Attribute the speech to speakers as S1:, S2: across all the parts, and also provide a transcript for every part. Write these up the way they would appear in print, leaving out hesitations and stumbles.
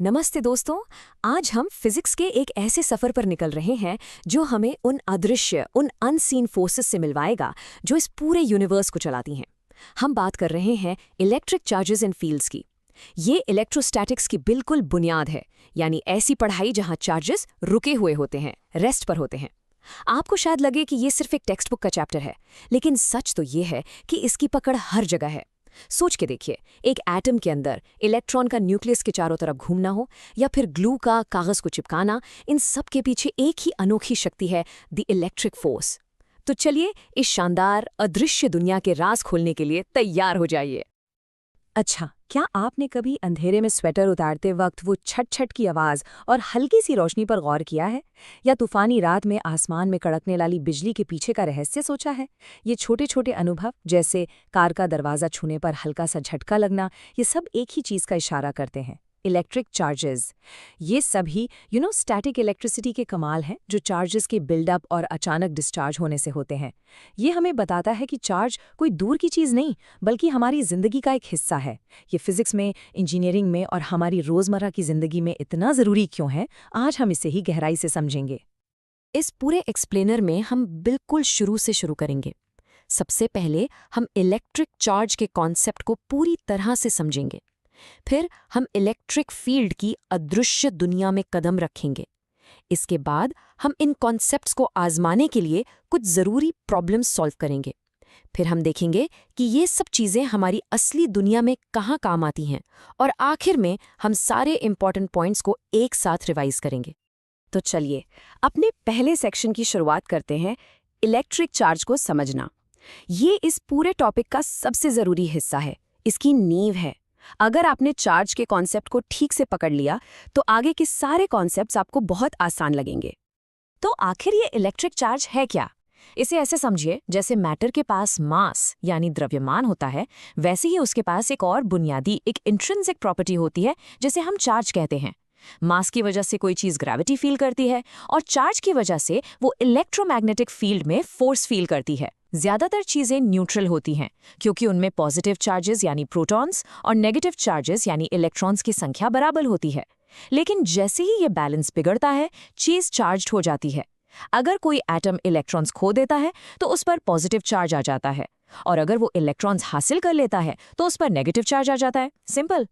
S1: नमस्ते दोस्तों। आज हम फिजिक्स के एक ऐसे सफर पर निकल रहे हैं जो हमें उन अदृश्य, उन अनसीन फोर्सेस से मिलवाएगा जो इस पूरे यूनिवर्स को चलाती हैं। हम बात कर रहे हैं इलेक्ट्रिक चार्जेस एंड फील्ड्स की। ये इलेक्ट्रोस्टैटिक्स की बिल्कुल बुनियाद है, यानी ऐसी पढ़ाई जहां चार्जेस रुके हुए होते हैं, रेस्ट पर होते हैं। आपको शायद लगे कि ये सिर्फ एक टेक्स्ट बुक का चैप्टर है, लेकिन सच तो ये है कि इसकी पकड़ हर जगह है। सोच के देखिए, एक एटम के अंदर इलेक्ट्रॉन का न्यूक्लियस के चारों तरफ घूमना हो या फिर ग्लू का कागज को चिपकाना, इन सब के पीछे एक ही अनोखी शक्ति है, द इलेक्ट्रिक फोर्स। तो चलिए इस शानदार अदृश्य दुनिया के राज खोलने के लिए तैयार हो जाइए।
S2: अच्छा, क्या आपने कभी अंधेरे में स्वेटर उतारते वक्त वो छट छट की आवाज और हल्की सी रोशनी पर गौर किया है? या तूफानी रात में आसमान में कड़कने वाली बिजली के पीछे का रहस्य सोचा है? ये छोटे छोटे अनुभव, जैसे कार का दरवाजा छूने पर हल्का सा झटका लगना, ये सब एक ही चीज का इशारा करते हैं, इलेक्ट्रिक चार्जेस। ये सभी स्टैटिक इलेक्ट्रिसिटी के कमाल हैं जो चार्जेस के बिल्डअप और अचानक डिस्चार्ज होने से होते हैं। ये हमें बताता है कि चार्ज कोई दूर की चीज़ नहीं, बल्कि हमारी ज़िंदगी का एक हिस्सा है। ये फिजिक्स में, इंजीनियरिंग में और हमारी रोज़मर्रा की ज़िंदगी में इतना ज़रूरी क्यों है, आज हम इसे ही गहराई से समझेंगे।
S1: इस पूरे एक्सप्लेनर में हम बिल्कुल शुरू से शुरू करेंगे। सबसे पहले हम इलेक्ट्रिक चार्ज के कॉन्सेप्ट को पूरी तरह से समझेंगे। फिर हम इलेक्ट्रिक फील्ड की अदृश्य दुनिया में कदम रखेंगे। इसके बाद हम इन कॉन्सेप्ट्स को आजमाने के लिए कुछ ज़रूरी प्रॉब्लम्स सॉल्व करेंगे। फिर हम देखेंगे कि ये सब चीज़ें हमारी असली दुनिया में कहाँ काम आती हैं, और आखिर में हम सारे इंपॉर्टेंट पॉइंट्स को एक साथ रिवाइज करेंगे। तो चलिए अपने पहले सेक्शन की शुरुआत करते हैं, इलेक्ट्रिक चार्ज को समझना। ये इस पूरे टॉपिक का सबसे ज़रूरी हिस्सा है, इसकी नींव है। अगर आपने चार्ज के कॉन्सेप्ट को ठीक से पकड़ लिया तो आगे के सारे कॉन्सेप्ट्स आपको बहुत आसान लगेंगे। तो आखिर ये इलेक्ट्रिक चार्ज है क्या? इसे ऐसे समझिए जैसे मैटर के पास मास यानी द्रव्यमान होता है, वैसे ही उसके पास एक और बुनियादी, एक इंट्रिंसिक प्रॉपर्टी होती है जिसे हम चार्ज कहते हैं। मास की वजह से कोई चीज़ ग्रेविटी फील करती है और चार्ज की वजह से वो इलेक्ट्रोमैग्नेटिक फील्ड में फोर्स फील करती है। ज्यादातर चीजें न्यूट्रल होती हैं क्योंकि उनमें पॉजिटिव चार्जेस यानी प्रोटॉन्स और नेगेटिव चार्जेस यानी इलेक्ट्रॉन्स की संख्या बराबर होती है। लेकिन जैसे ही ये बैलेंस बिगड़ता है, चीज चार्ज्ड हो जाती है। अगर कोई एटम इलेक्ट्रॉन्स खो देता है तो उस पर पॉजिटिव चार्ज आ जाता है, और अगर वो इलेक्ट्रॉन्स हासिल कर लेता है तो उस पर नेगेटिव चार्ज आ जाता है। सिंपल।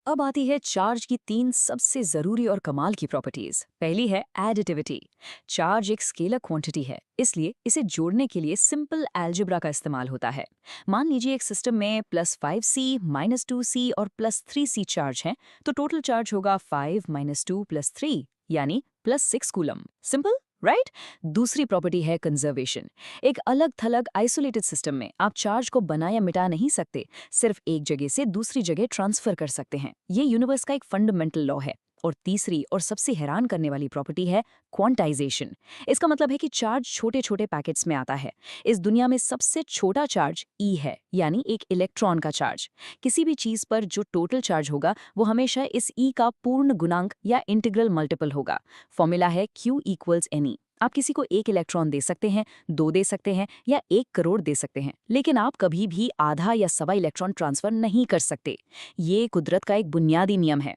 S1: अब आती है चार्ज की तीन सबसे जरूरी और कमाल की प्रॉपर्टीज। पहली है एडिटिविटी। चार्ज एक स्केलर क्वांटिटी है, इसलिए इसे जोड़ने के लिए सिंपल अलजेब्रा का इस्तेमाल होता है। मान लीजिए एक सिस्टम में +5c, -2c और +3c चार्ज हैं, तो टोटल चार्ज होगा 5 - 2 + 3 यानी +6 कूलम। Simple, right? दूसरी प्रॉपर्टी है कंजर्वेशन। एक अलग थलग आइसोलेटेड सिस्टम में आप चार्ज को बना या मिटा नहीं सकते, सिर्फ एक जगह से दूसरी जगह ट्रांसफर कर सकते हैं। ये यूनिवर्स का एक फंडामेंटल लॉ है। और तीसरी और सबसे हैरान करने वाली प्रॉपर्टी है क्वांटाइजेशन। इसका मतलब है कि चार्ज छोटे छोटे पैकेट्स में आता है। इस दुनिया में सबसे छोटा चार्ज ई है, यानी एक इलेक्ट्रॉन का चार्ज। किसी भी चीज पर जो टोटल चार्ज होगा वो हमेशा इस ई का पूर्ण गुणांक या इंटीग्रल मल्टीपल होगा। फॉर्मूला है Q = Ne। आप किसी को 1 इलेक्ट्रॉन दे सकते हैं, 2 दे सकते हैं या 1 करोड़ दे सकते हैं, लेकिन आप कभी भी आधा या सवा इलेक्ट्रॉन ट्रांसफर नहीं कर सकते। ये कुदरत का एक बुनियादी नियम है।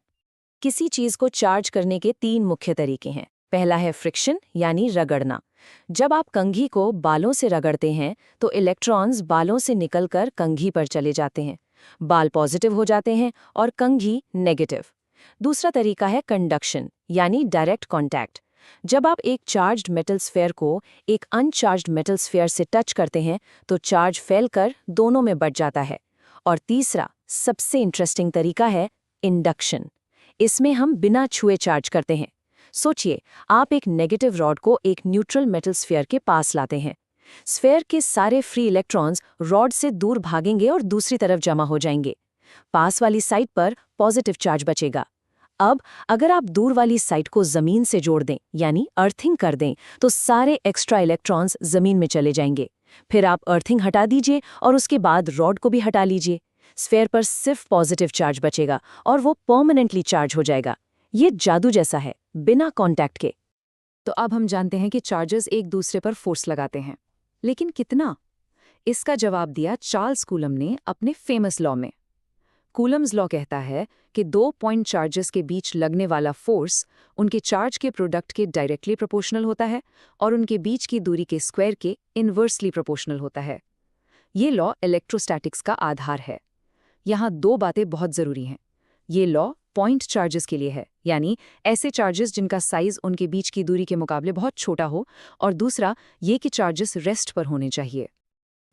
S1: किसी चीज को चार्ज करने के 3 मुख्य तरीके हैं। पहला है फ्रिक्शन यानी रगड़ना। जब आप कंघी को बालों से रगड़ते हैं तो इलेक्ट्रॉन्स बालों से निकलकर कंघी पर चले जाते हैं। बाल पॉजिटिव हो जाते हैं और कंघी नेगेटिव। दूसरा तरीका है कंडक्शन यानी डायरेक्ट कांटेक्ट। जब आप एक चार्ज्ड मेटल स्फीयर को एक अनचार्ज्ड मेटल स्फीयर से टच करते हैं तो चार्ज फैलकर दोनों में बढ़ जाता है। और तीसरा सबसे इंटरेस्टिंग तरीका है इंडक्शन। इसमें हम बिना छुए चार्ज करते हैं। सोचिए, आप एक नेगेटिव रॉड को एक न्यूट्रल मेटल स्फीयर के पास लाते हैं। स्फीयर के सारे फ्री इलेक्ट्रॉन्स रॉड से दूर भागेंगे और दूसरी तरफ जमा हो जाएंगे। पास वाली साइड पर पॉजिटिव चार्ज बचेगा। अब अगर आप दूर वाली साइड को जमीन से जोड़ दें यानी अर्थिंग कर दें तो सारे एक्स्ट्रा इलेक्ट्रॉन्स जमीन में चले जाएंगे। फिर आप अर्थिंग हटा दीजिए और उसके बाद रॉड को भी हटा लीजिए। स्फीयर पर सिर्फ पॉजिटिव चार्ज बचेगा और वो परमानेंटली चार्ज हो जाएगा। ये जादू जैसा है, बिना कांटेक्ट के। तो अब हम जानते हैं कि चार्जेस एक दूसरे पर फोर्स लगाते हैं, लेकिन कितना? इसका जवाब दिया चार्ल्स कूलम ने अपने फेमस लॉ में।
S2: कूलम्स लॉ कहता है कि 2 पॉइंट चार्जेस के बीच लगने वाला फोर्स उनके चार्ज के प्रोडक्ट के डायरेक्टली प्रोपोर्शनल होता है और उनके बीच की दूरी के स्क्वायर के इन्वर्सली प्रोपोर्शनल होता है। ये लॉ इलेक्ट्रोस्टैटिक्स का आधार है। यहाँ 2 बातें बहुत ज़रूरी हैं। ये लॉ पॉइंट चार्जेस के लिए है, यानी ऐसे चार्जेस जिनका साइज उनके बीच की दूरी के मुकाबले बहुत छोटा हो, और दूसरा ये कि चार्जेस रेस्ट पर होने चाहिए।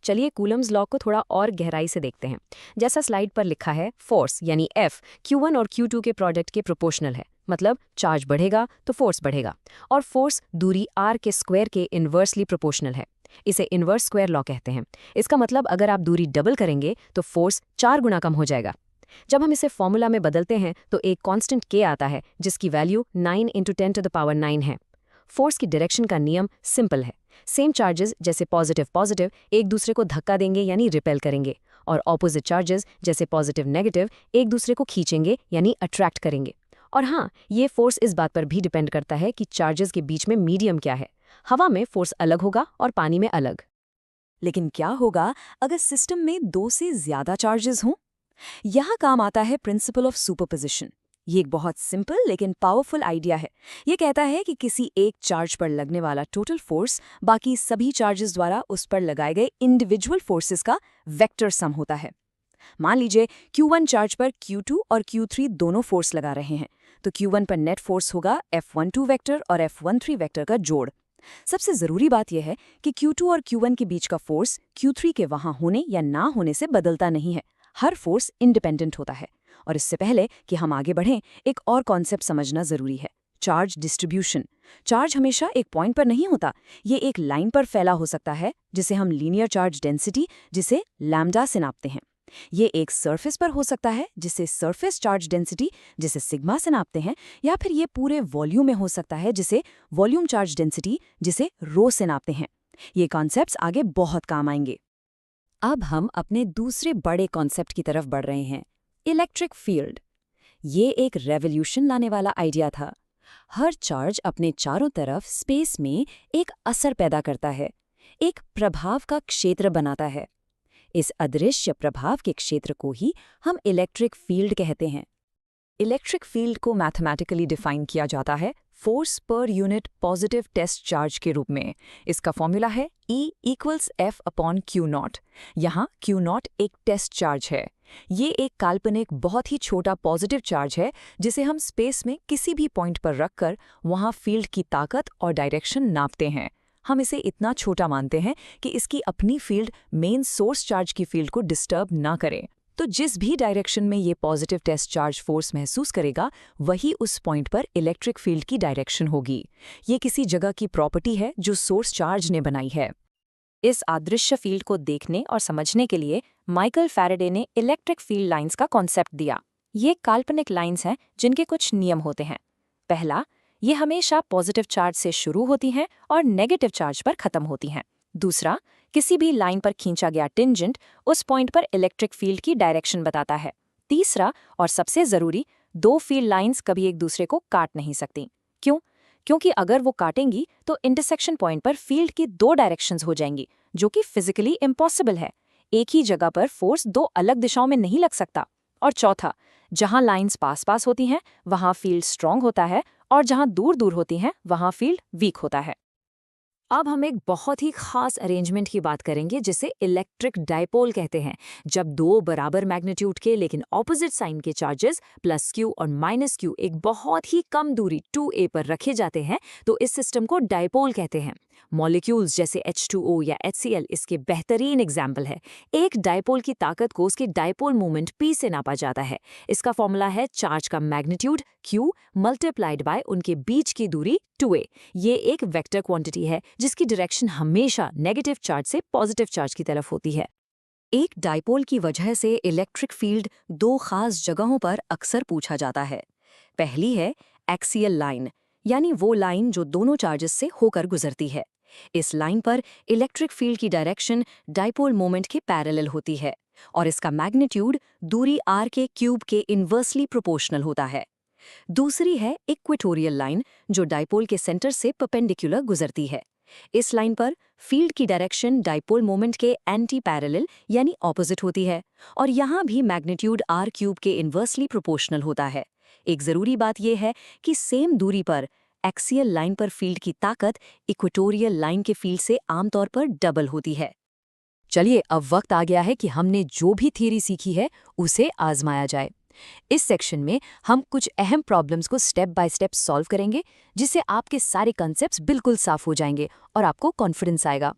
S1: चलिए कूलम्स लॉ को थोड़ा और गहराई से देखते हैं। जैसा स्लाइड पर लिखा है, फोर्स यानी F Q1 और Q2 के प्रोडक्ट के प्रोपोर्शनल है, मतलब चार्ज बढ़ेगा तो फोर्स बढ़ेगा, और फोर्स दूरी r के स्क्वायर के इन्वर्सली प्रोपोर्शनल है। इसे इन्वर्स स्क्वायर लॉ कहते हैं। इसका मतलब अगर आप दूरी डबल करेंगे तो फोर्स 4 गुना कम हो जाएगा। जब हम इसे फॉर्मूला में बदलते हैं तो एक कांस्टेंट k आता है जिसकी वैल्यू 9 × 10⁻9 है। फोर्स की डायरेक्शन का नियम सिंपल है। सेम चार्जेस जैसे पॉजिटिव पॉजिटिव एक दूसरे को धक्का देंगे यानी रिपेल करेंगे, और ऑपोजिट चार्जेस जैसे पॉजिटिव नेगेटिव एक दूसरे को खींचेंगे यानी अट्रैक्ट करेंगे। और हाँ, ये फोर्स इस बात पर भी डिपेंड करता है कि चार्जेस के बीच में मीडियम क्या है। हवा में फोर्स अलग होगा और पानी में अलग।
S2: लेकिन क्या होगा अगर सिस्टम में 2 से ज़्यादा चार्जेस हों? यहाँ काम आता है प्रिंसिपल ऑफ सुपरपोजिशन। ये एक बहुत सिंपल लेकिन पावरफुल आइडिया है। ये कहता है कि किसी एक चार्ज पर लगने वाला टोटल फोर्स बाकी सभी चार्जेस द्वारा उस पर लगाए गए इंडिविजुअल फोर्सेस का वेक्टर सम होता है। मान लीजिए Q1 चार्ज पर Q2 और Q3 दोनों फोर्स लगा रहे हैं, तो Q1 पर नेट फोर्स होगा F12 वेक्टर और F13 वेक्टर का जोड़। सबसे ज़रूरी बात यह है कि Q2 और Q1 के बीच का फोर्स Q3 के वहाँ होने या ना होने से बदलता नहीं है। हर फोर्स इंडिपेंडेंट होता है। और इससे पहले कि हम आगे बढ़ें, एक और कॉन्सेप्ट समझना ज़रूरी है, चार्ज डिस्ट्रीब्यूशन। चार्ज हमेशा एक पॉइंट पर नहीं होता, ये एक लाइन पर फैला हो सकता है, जिसे हम लीनियर चार्ज डेंसिटी जिसे लैम्डा से नापते हैं। ये एक सरफेस पर हो सकता है, जिसे सरफेस चार्ज डेंसिटी जिसे सिग्मा से नापते हैं, या फिर ये पूरे वॉल्यूम में हो सकता है, जिसे वॉल्यूम चार्ज डेंसिटी जिसे रो से नापते हैं। ये कॉन्सेप्ट्स आगे बहुत काम आएंगे। अब हम अपने दूसरे बड़े कॉन्सेप्ट की तरफ बढ़ रहे हैं, इलेक्ट्रिक फील्ड। ये एक रेवोल्यूशन लाने वाला आइडिया था। हर चार्ज अपने चारों तरफ स्पेस में एक असर पैदा करता है, एक प्रभाव का क्षेत्र बनाता है। इस अदृश्य प्रभाव के क्षेत्र को ही हम इलेक्ट्रिक फील्ड कहते हैं। इलेक्ट्रिक फील्ड को मैथमेटिकली डिफाइन किया जाता है फोर्स पर यूनिट पॉजिटिव टेस्ट चार्ज के रूप में। इसका फॉर्मूला है E = F/Q0। यहाँ Q0 एक टेस्ट चार्ज है। ये एक काल्पनिक बहुत ही छोटा पॉजिटिव चार्ज है जिसे हम स्पेस में किसी भी पॉइंट पर रखकर वहाँ फील्ड की ताकत और डायरेक्शन नापते हैं। हम इसे इतना छोटा मानते हैं कि इसकी अपनी फील्ड मेन सोर्स चार्ज की फील्ड को डिस्टर्ब ना करे। तो जिस भी डायरेक्शन में ये पॉजिटिव टेस्ट चार्ज फोर्स महसूस करेगा, वही उस पॉइंट पर इलेक्ट्रिक फील्ड की डायरेक्शन होगी। ये किसी जगह की प्रॉपर्टी है जो सोर्स चार्ज ने बनाई है। इस अदृश्य फील्ड को देखने और समझने के लिए माइकल फैराडे ने इलेक्ट्रिक फील्ड लाइंस का कॉन्सेप्ट दिया। ये काल्पनिक लाइंस हैं जिनके कुछ नियम होते हैं। पहला, ये हमेशा पॉजिटिव चार्ज से शुरू होती हैं और नेगेटिव चार्ज पर खत्म होती हैं। दूसरा, किसी भी लाइन पर खींचा गया टेंजेंट उस पॉइंट पर इलेक्ट्रिक फील्ड की डायरेक्शन बताता है। तीसरा और सबसे ज़रूरी, 2 फील्ड लाइंस कभी एक दूसरे को काट नहीं सकती। क्यों? क्योंकि अगर वो काटेंगी तो इंटरसेक्शन पॉइंट पर फील्ड की 2 डायरेक्शंस हो जाएंगी, जो कि फिजिकली इम्पॉसिबल है। एक ही जगह पर फोर्स 2 अलग दिशाओं में नहीं लग सकता। और चौथा, जहां लाइंस पास पास होती हैं वहां फील्ड स्ट्रांग होता है, और जहां दूर दूर होती हैं वहां फील्ड वीक होता है। अब हम एक बहुत ही खास अरेंजमेंट की बात करेंगे जिसे इलेक्ट्रिक डायपोल कहते हैं। जब 2 बराबर मैग्नीट्यूड के लेकिन ऑपोजिट साइन के चार्जेस +Q और -Q एक बहुत ही कम दूरी 2a पर रखे जाते हैं, तो इस सिस्टम को डायपोल कहते हैं। मॉलिक्यूल्स जैसे H2O या HCl इसके बेहतरीन एग्जाम्पल है। एक डायपोल की ताकत को उसके डायपोल मोमेंट P से नापा जाता है। इसका फॉर्मूला है चार्ज का मैग्नीट्यूड Q मल्टीप्लाइड बाय उनके बीच की दूरी 2a। ये एक वेक्टर क्वांटिटी है जिसकी डायरेक्शन हमेशा नेगेटिव चार्ज से पॉजिटिव चार्ज की तरफ होती है। एक डायपोल की वजह से इलेक्ट्रिक फील्ड 2 खास जगहों पर अक्सर पूछा जाता है। पहली है एक्सियल लाइन, यानी वो लाइन जो दोनों चार्जेस से होकर गुजरती है। इस लाइन पर इलेक्ट्रिक फील्ड की डायरेक्शन डायपोल मोमेंट के पैरेलल होती है और इसका मैग्नीट्यूड दूरी r के क्यूब के इन्वर्सली प्रोपोर्शनल होता है। दूसरी है इक्वेटोरियल लाइन, जो डायपोल के सेंटर से परपेंडिकुलर गुजरती है।
S1: इस लाइन पर फील्ड की डायरेक्शन डाइपोल मोमेंट के एंटी पैरेलल यानी ऑपोजिट होती है और यहाँ भी मैग्नीट्यूड r³ के इन्वर्सली प्रोपोर्शनल होता है। एक ज़रूरी बात यह है कि सेम दूरी पर एक्सियल लाइन पर फील्ड की ताकत इक्वेटोरियल लाइन के फील्ड से आमतौर पर डबल होती है। चलिए अब वक्त आ गया है कि हमने जो भी थ्योरी सीखी है उसे आजमाया जाए। इस सेक्शन में हम कुछ अहम प्रॉब्लम्स को स्टेप बाय स्टेप सॉल्व करेंगे, जिससे आपके सारे कॉन्सेप्ट्स बिल्कुल साफ हो जाएंगे और आपको कॉन्फिडेंस आएगा।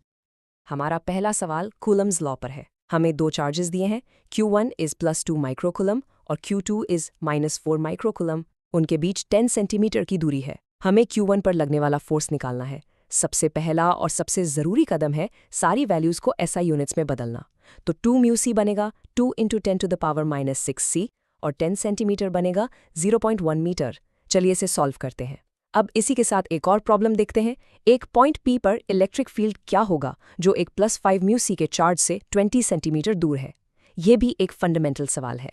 S2: हमारा पहला सवाल कूलम्स लॉ पर है। हमें दो चार्जेस दिए हैं, Q1 इज +2 माइक्रोकूलम और Q2 इज -4 माइक्रोकूलम। उनके बीच 10 सेंटीमीटर की दूरी है। हमें Q1 पर लगने वाला फोर्स निकालना है। सबसे पहला और सबसे ज़रूरी कदम है सारी वैल्यूज़ को SI यूनिट्स में बदलना। तो 2 μc बनेगा 2 × 10⁻⁻6c और 10 सेंटीमीटर बनेगा 0.1 मीटर। चलिए इसे सॉल्व करते हैं। अब इसी के साथ एक और प्रॉब्लम देखते हैं। एक पॉइंट P पर इलेक्ट्रिक फील्ड क्या होगा जो एक +5 μc के चार्ज से 20 सेंटीमीटर दूर है? ये भी एक फंडामेंटल सवाल है।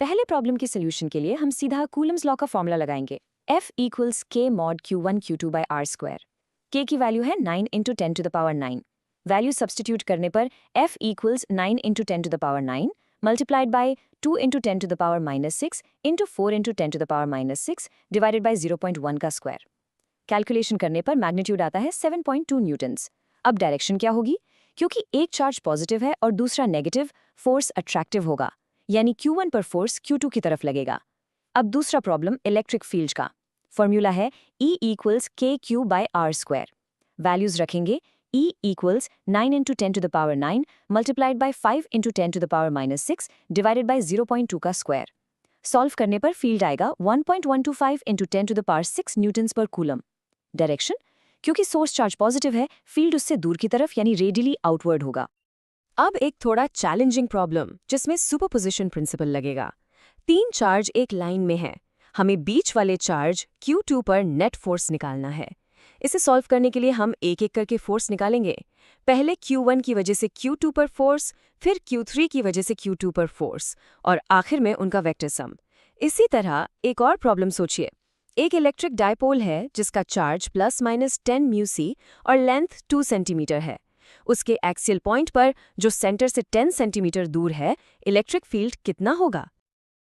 S1: पहले प्रॉब्लम के सोल्यूशन के लिए हम सीधा कूलम्स लॉ का फॉर्मूला लगाएंगे। F = K mod Q1 Q2 / r²। K की वैल्यू है 9 × 10⁹। वैल्यू सब्स्टिट्यूट करने पर F = 9 × 10⁹ multiplied by 2 × 10⁻⁻6 × 4 × 10⁻⁻6 divided by 0.1 का स्क्वायर। कैलकुलेशन करने पर मैग्नीट्यूड आता है 7.2 न्यूटन्स। अब डायरेक्शन क्या होगी? क्योंकि एक चार्ज पॉजिटिव है और दूसरा नेगेटिव, फोर्स अट्रैक्टिव होगा, यानी Q1 पर फोर्स Q2 की तरफ लगेगा। अब दूसरा प्रॉब्लम इलेक्ट्रिक फील्ड का। फॉर्मूला है E = KQ/r²। वैल्यूज रखेंगे। E = 9 × 10⁹ multiplied by 5 × 10⁻⁻6 divided by 0.2 का स्क्वायर। सॉल्व करने पर फील्ड आएगा 1.125 × 10⁶ न्यूटन्स पर कूलम। डायरेक्शन, क्योंकि सोर्स चार्ज पॉजिटिव है, फील्ड उससे दूर की तरफ यानी रेडियली आउटवर्ड होगा।
S2: अब एक थोड़ा चैलेंजिंग प्रॉब्लम जिसमें सुपरपोजिशन प्रिंसिपल लगेगा। 3 चार्ज एक लाइन में हैं। हमें बीच वाले चार्ज Q2 पर नेट फोर्स निकालना है। इसे सॉल्व करने के लिए हम एक एक करके फोर्स निकालेंगे। पहले Q1 की वजह से Q2 पर फोर्स, फिर Q3 की वजह से Q2 पर फोर्स और आखिर में उनका वेक्टर सम। इसी तरह एक और प्रॉब्लम सोचिए। एक इलेक्ट्रिक डायपोल है जिसका चार्ज ±10 μc और लेंथ 2 सेंटीमीटर है। उसके एक्सियल पॉइंट पर जो सेंटर से 10 सेंटीमीटर दूर है, इलेक्ट्रिक फील्ड कितना होगा?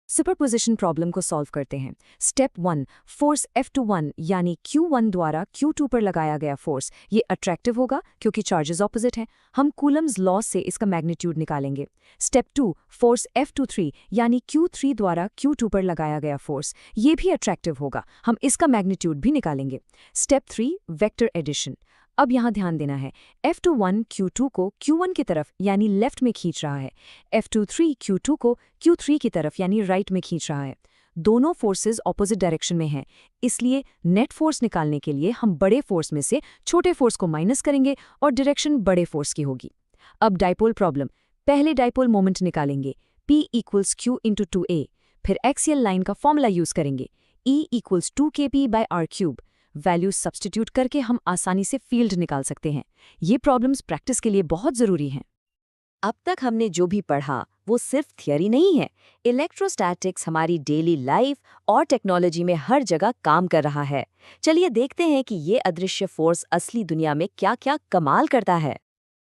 S1: सुपरपोजिशन प्रॉब्लम को सॉल्व करते हैं। स्टेप 1, फोर्स F21 यानी Q1 द्वारा Q2 पर लगाया गया फोर्स, ये अट्रैक्टिव होगा क्योंकि चार्जेस ऑपोजिट हैं। हम कूलम्स लॉ से इसका मैग्नीट्यूड निकालेंगे। स्टेप 2, फोर्स F23 यानी Q3 द्वारा Q2 पर लगाया गया फोर्स, ये भी अट्रैक्टिव होगा। हम इसका मैग्नीट्यूड भी निकालेंगे। Step 3, vector addition. अब यहाँ ध्यान देना है, F21 Q2 को Q1 की तरफ यानी लेफ्ट में खींच रहा है, F23 Q2 को Q3 की तरफ यानी राइट में खींच रहा है। दोनों फोर्सेस ऑपोजिट डायरेक्शन में हैं, इसलिए नेट फोर्स निकालने के लिए हम बड़े फोर्स में से छोटे फोर्स को माइनस करेंगे और डायरेक्शन बड़े फोर्स की होगी। अब डाइपोल प्रॉब्लम। पहले डाइपोल मोमेंट निकालेंगे, P = Q × 2a। फिर एक्सियल लाइन का फॉर्मूला यूज करेंगे, E = 2kp/r³। वैल्यू सब्स्टिट्यूट करके हम आसानी से फील्ड निकाल सकते हैं। ये प्रॉब्लम्स प्रैक्टिस के लिए बहुत ज़रूरी हैं।
S2: अब तक हमने जो भी पढ़ा वो सिर्फ थियरी नहीं है। इलेक्ट्रोस्टैटिक्स हमारी डेली लाइफ और टेक्नोलॉजी में हर जगह काम कर रहा है। चलिए देखते हैं कि ये अदृश्य फोर्स असली दुनिया में क्या-क्या कमाल करता है।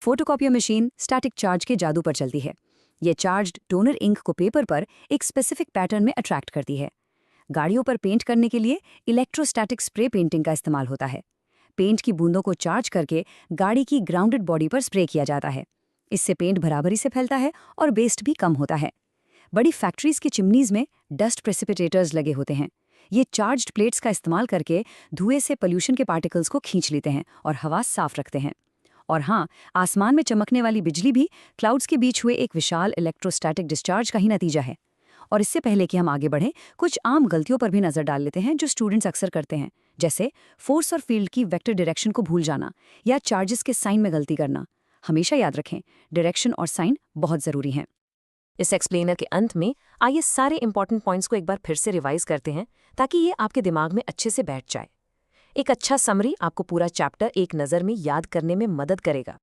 S1: फोटोकॉपियर मशीन स्टैटिक चार्ज के जादू पर चलती है। ये चार्ज्ड टोनर इंक को पेपर पर एक स्पेसिफिक पैटर्न में अट्रैक्ट करती है। गाड़ियों पर पेंट करने के लिए इलेक्ट्रोस्टैटिक स्प्रे पेंटिंग का इस्तेमाल होता है। पेंट की बूंदों को चार्ज करके गाड़ी की ग्राउंडेड बॉडी पर स्प्रे किया जाता है। इससे पेंट बराबरी से फैलता है और वेस्ट भी कम होता है। बड़ी फैक्ट्रीज की चिमनीज में डस्ट प्रेसिपिटेटर्स लगे होते हैं। ये चार्ज्ड प्लेट्स का इस्तेमाल करके धुएं से पोल्यूशन के पार्टिकल्स को खींच लेते हैं और हवा साफ रखते हैं। और हाँ, आसमान में चमकने वाली बिजली भी क्लाउड्स के बीच हुए एक विशाल इलेक्ट्रोस्टैटिक डिस्चार्ज का ही नतीजा है। और इससे पहले कि हम आगे बढ़ें, कुछ आम गलतियों पर भी नजर डाल लेते हैं जो स्टूडेंट्स अक्सर करते हैं, जैसे फोर्स और फील्ड की वेक्टर डायरेक्शन को भूल जाना या चार्जेस के साइन में गलती करना। हमेशा याद रखें, डायरेक्शन और साइन बहुत ज़रूरी हैं।
S2: इस एक्सप्लेनर के अंत में आइए सारे इंपॉर्टेंट पॉइंट्स को एक बार फिर से रिवाइज करते हैं ताकि ये आपके दिमाग में अच्छे से बैठ जाए। एक अच्छा समरी आपको पूरा चैप्टर एक नज़र में याद करने में मदद करेगा।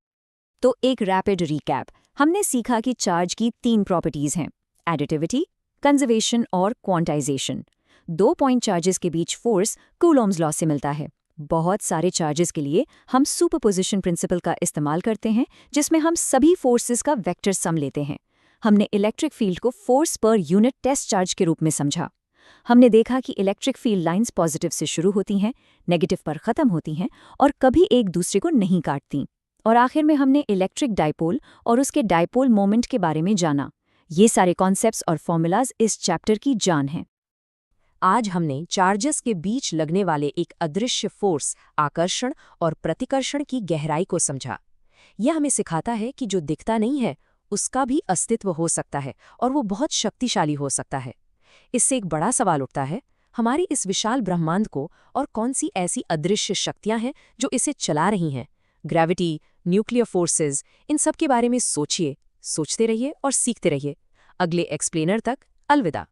S1: तो एक रैपिड रिकैप। हमने सीखा कि चार्ज की 3 प्रॉपर्टीज़ हैं, एडिटिविटी, कंजर्वेशन और क्वांटाइजेशन। 2 पॉइंट चार्जेस के बीच फोर्स कूलॉम्स लॉ से मिलता है।
S2: बहुत सारे चार्जेस के लिए हम सुपरपोजिशन प्रिंसिपल का इस्तेमाल करते हैं, जिसमें हम सभी फोर्सेस का वेक्टर सम लेते हैं। हमने इलेक्ट्रिक फील्ड को फोर्स पर यूनिट टेस्ट चार्ज के रूप में समझा। हमने देखा कि इलेक्ट्रिक फील्ड लाइंस पॉजिटिव से शुरू होती हैं, नेगेटिव पर खत्म होती हैं और कभी एक दूसरे को नहीं काटती। और आखिर में हमने इलेक्ट्रिक डाइपोल और उसके डाइपोल मोमेंट के बारे में जाना। ये सारे कॉन्सेप्ट्स और फॉर्मूलाज इस चैप्टर की जान हैं। आज हमने चार्जेस के बीच लगने वाले एक अदृश्य फोर्स, आकर्षण और प्रतिकर्षण की गहराई को समझा। यह हमें सिखाता है कि जो दिखता नहीं है उसका भी अस्तित्व हो सकता है और वो बहुत शक्तिशाली हो सकता है। इससे एक बड़ा सवाल उठता है, हमारी इस विशाल ब्रह्मांड को और कौन सी ऐसी अदृश्य शक्तियां हैं जो इसे चला रही हैं? ग्रेविटी, न्यूक्लियर फोर्सेस, इन सब के बारे में सोचिए, सोचते रहिए और सीखते रहिए। अगले एक्सप्लेनर तक अलविदा।